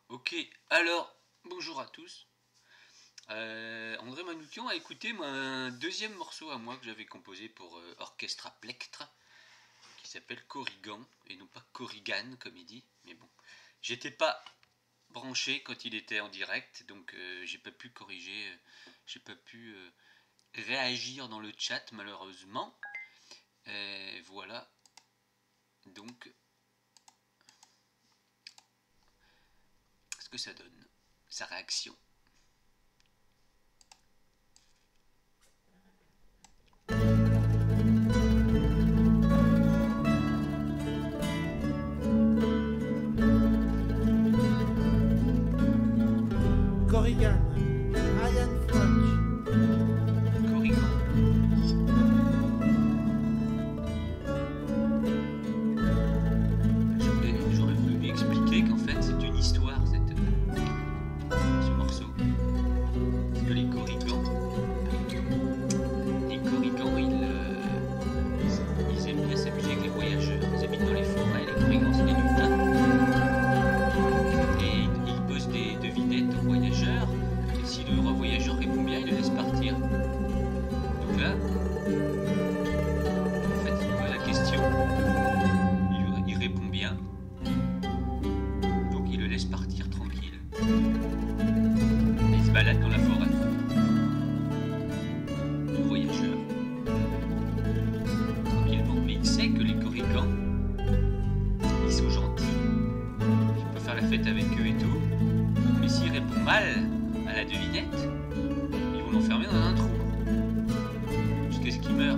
Ok, alors, bonjour à tous. André Manoukian a écouté un deuxième morceau à moi que j'avais composé pour Orchestra Plectre, qui s'appelle Corrigan, et non pas Corrigan comme il dit, mais bon. J'étais pas branché quand il était en direct, donc j'ai pas pu corriger, j'ai pas pu réagir dans le chat malheureusement. Voilà, donc ce que ça donne, sa réaction. Corrigan, Ryan Froch. Corrigan. J'aurais voulu lui expliquer qu'en fait c'est une histoire ce morceau. Parce que les Corrigans, ils aiment bien s'amuser avec les voyageurs. Ils habitent dans les forêts, les Corrigans c'est des lutins. Et ils posent des devinettes aux voyageurs. Et si le voyageur répond bien, ils le laissent partir. Donc là, en fait, il pose la question. Il répond bien. Donc il le laisse partir tranquille. Et il se balade dans la forêt. Le voyageur. Tranquillement. Mais il sait que les Corrigans, ils sont gentils. Il peut faire la fête avec eux et tout. Mais s'il répond mal à la devinette, ils vont l'enfermer dans un trou. Jusqu'à ce qu'il meure.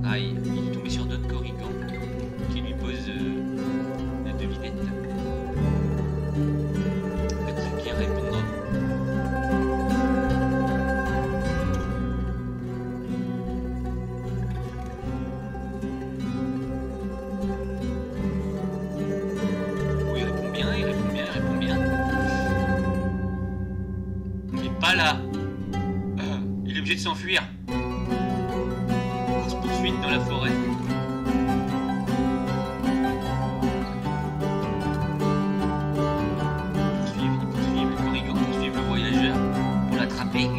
Ah, il est tombé sur d'autres Corrigans qui lui posent la devinette. Va-t-il bien répondre? Oui, il répond bien, il répond bien, il répond bien. Mais pas là. Il est obligé de s'enfuir. Course-poursuite dans la forêt. Ils poursuivent le Corrigan, poursuivent le voyageur pour l'attraper.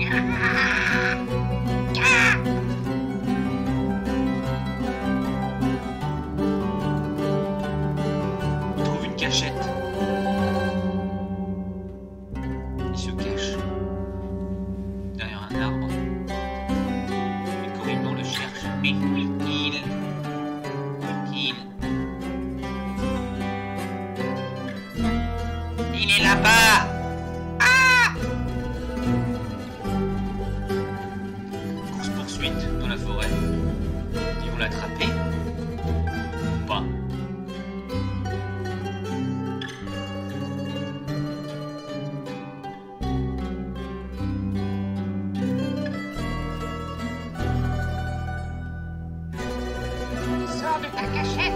Il trouve une cachette. Il se cache derrière un arbre. Les Corrigans le cherchent. Mais où est-il? Où est-il? Il est là-bas! Course-poursuite dans la forêt. Ils vont l'attraper? Ou pas? Sors de ta cachette!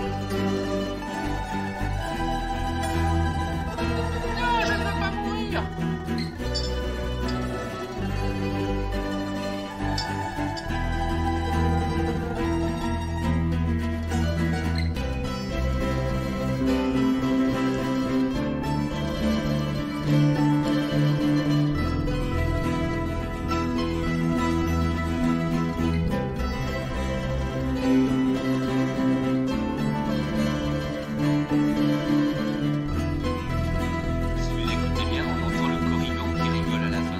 Non, je ne veux pas mourir! Si vous écoutez bien, on entend le Corrigan qui rigole à la fin.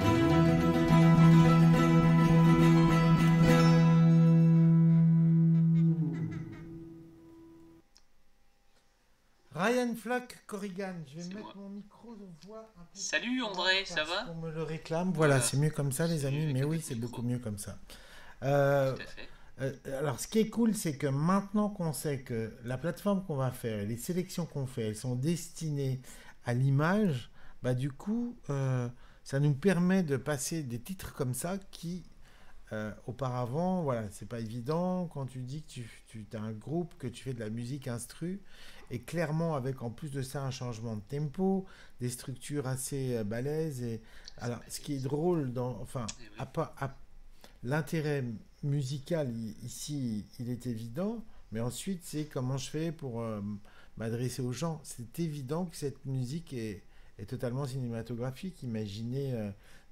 Ryan Froch, Corrigan. Je vais C'est mettre moi. mon micro de voix un peu. Salut André, ça parce va? qu'on me le réclame. Voilà, Voilà. c'est mieux comme ça, les C'est amis. mieux Mais avec oui, le c'est micro. beaucoup mieux comme ça. Euh, Tout à fait. alors, ce qui est cool, c'est que maintenant qu'on sait que la plateforme qu'on va faire et les sélections qu'on fait, elles sont destinées à l'image, bah du coup, ça nous permet de passer des titres comme ça qui, auparavant, voilà, c'est pas évident quand tu dis que tu as un groupe, que tu fais de la musique instru, et clairement avec en plus de ça un changement de tempo, des structures assez balèzes. Et alors, ce qui est drôle dans, enfin, Eh oui. l'intérêt musical ici, il est évident, mais ensuite c'est comment je fais pour m'adresser aux gens. C'est évident que cette musique est totalement cinématographique. Imaginez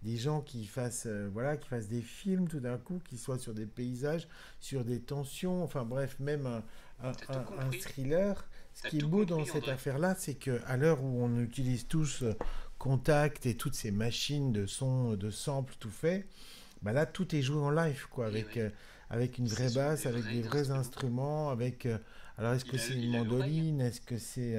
des gens voilà, qui fassent des films tout d'un coup, qui soient sur des paysages, sur des tensions, enfin bref, même T'as tout un compris. thriller. Ce T'as qui est tout beau dans compris, cette André. affaire-là, c'est qu'à l'heure où on utilise tous Contact et toutes ces machines de son, de samples tout fait, bah là tout est joué en live quoi, Et ouais, avec une ce vraie sont basse, des avec des vrais vrais instruments. instruments, avec alors est-ce que c'est une Il a l'oreille. mandoline, est-ce que c'est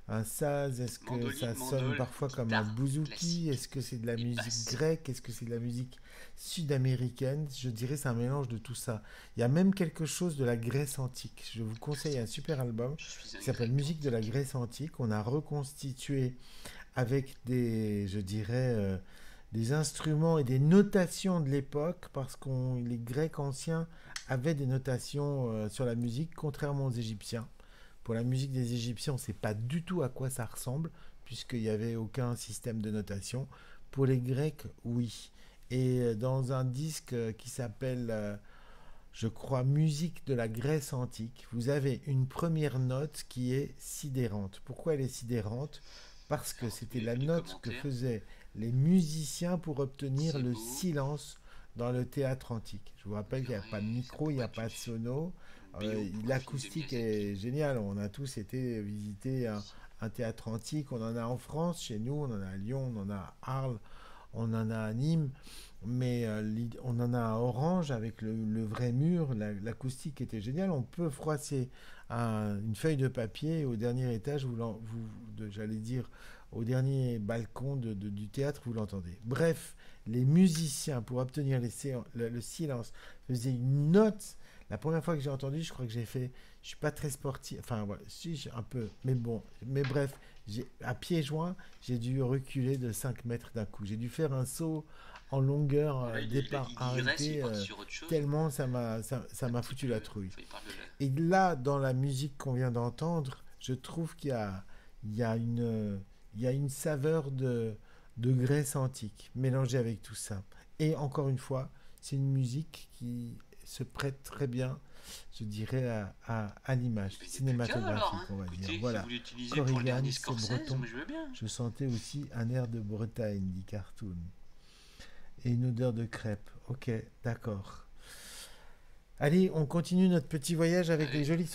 un saz, est-ce que Mandoline, ça sonne mandole, parfois comme un guitare bouzouki, classique est-ce que c'est de la et musique basse. grecque, est-ce que c'est de la musique sud-américaine, je dirais c'est un mélange de tout ça. Il y a même quelque chose de la Grèce antique. Je vous conseille Grèce un super antique. album Je suis un qui s'appelle grec Musique de la antique. Grèce antique. On a reconstitué avec je dirais, des instruments et des notations de l'époque, parce que les Grecs anciens avaient des notations sur la musique, contrairement aux Égyptiens. Pour la musique des Égyptiens, on ne sait pas du tout à quoi ça ressemble, puisqu'il n'y avait aucun système de notation. Pour les Grecs, oui. Et dans un disque qui s'appelle, je crois, Musique de la Grèce antique, vous avez une première note qui est sidérante. Pourquoi elle est sidérante? Parce que Alors, c'était les, la les note que commentaires, faisaient les musiciens pour obtenir c'est le beau. silence dans le théâtre antique. Je vous rappelle qu'il n'y a pas de Purée, ça micro, il n'y pourrait a être pas de sono. une BO pour un film de L'acoustique Miyazaki. est géniale. On a tous été visiter un théâtre antique. On en a en France, chez nous, on en a à Lyon, on en a à Arles, on en a à Nîmes, mais on en a à Orange avec le vrai mur. L'acoustique était géniale. On peut froisser une feuille de papier et au dernier étage, j'allais dire, au dernier balcon du théâtre, vous l'entendez. Bref, les musiciens, pour obtenir le silence, faisaient une note. La première fois que j'ai entendu, je crois que j'ai fait. Je suis pas très sportif. Enfin, voilà, si, un peu. Mais bon. Mais bref, à pieds joints, j'ai dû reculer de 5 mètres d'un coup. J'ai dû faire un saut en longueur, Bon, là, départ il digresse, il est arrêté, parti sur autre chose. tellement ça Un m'a petit foutu peu. la trouille. Enfin, il parle de la. Et là, dans la musique qu'on vient d'entendre, je trouve il y a il y a une saveur de Grèce antique mélangée avec tout ça. Et encore une fois, c'est une musique qui se prête très bien, je dirais, à l'image Mais il n'y a plus qu'un alors, cinématographique, hein. on va dire. Écoutez, si vous Voilà. l'utilisez pour le Korrigan, dernier c'est Scorsese, breton. moi je veux bien. Je sentais aussi un air de Bretagne, dit Cartoon. Et une odeur de crêpe. Ok, d'accord. Allez, on continue notre petit voyage avec les Allez. jolis